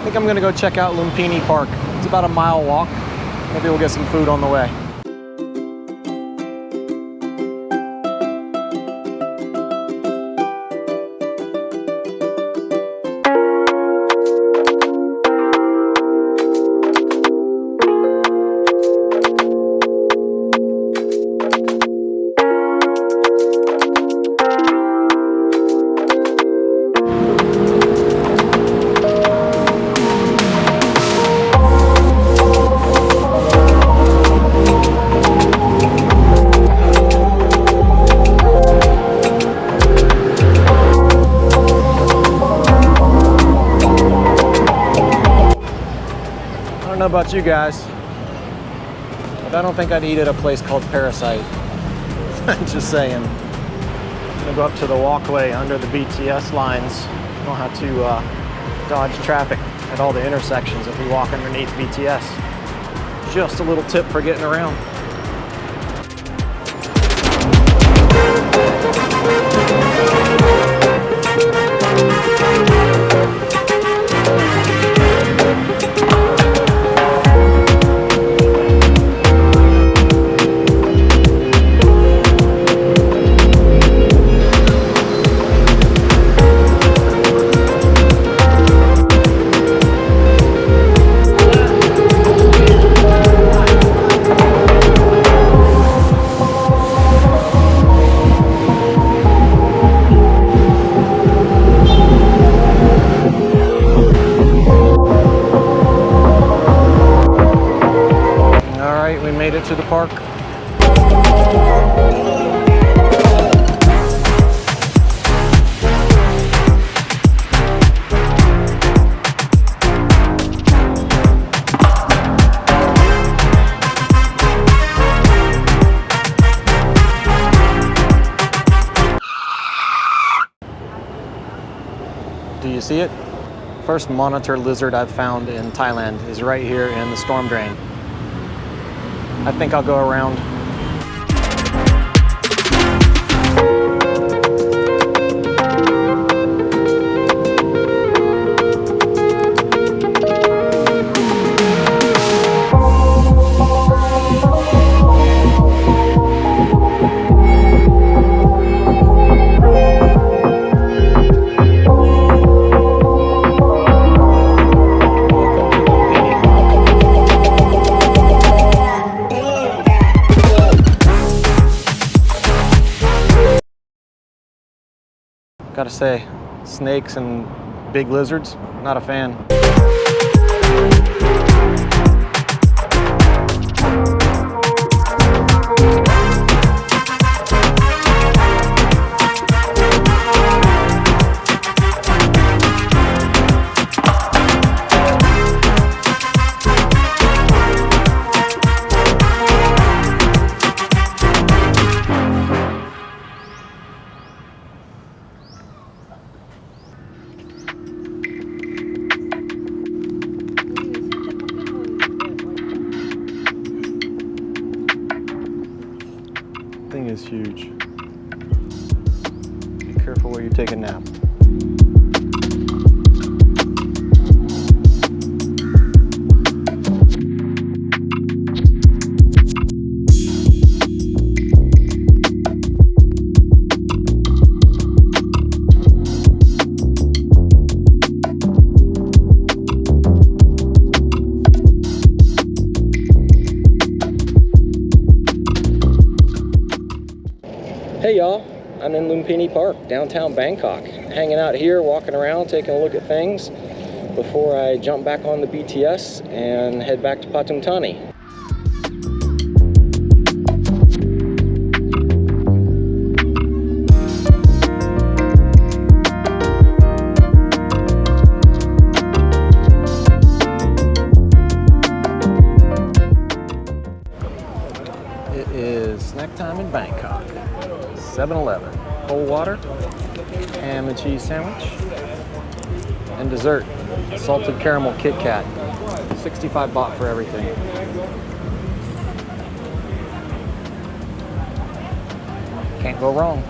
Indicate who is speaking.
Speaker 1: I think I'm gonna go check out Lumpini Park. It's about a mile walk. Maybe we'll get some food on the way. I don't know about you guys, but I don't think I'd eat at a place called Parasite. Just saying. I'm gonna go up to the walkway under the BTS lines. You don't have to dodge traffic at all the intersections if we walk underneath BTS. Just a little tip for getting around. Made it to the park. Do you see it? First monitor lizard I've found in Thailand is right here in the storm drain. I think I'll go around. Gotta say, snakes and big lizards, not a fan. Thing is huge. Be careful where you take a nap. Hey y'all, I'm in Lumpini Park, downtown Bangkok. Hanging out here, walking around, taking a look at things before I jump back on the BTS and head back to Pathum Thani. It is snack time in Bangkok. 7-Eleven, cold water, ham and cheese sandwich, and dessert, salted caramel Kit Kat. 65 baht for everything. Can't go wrong.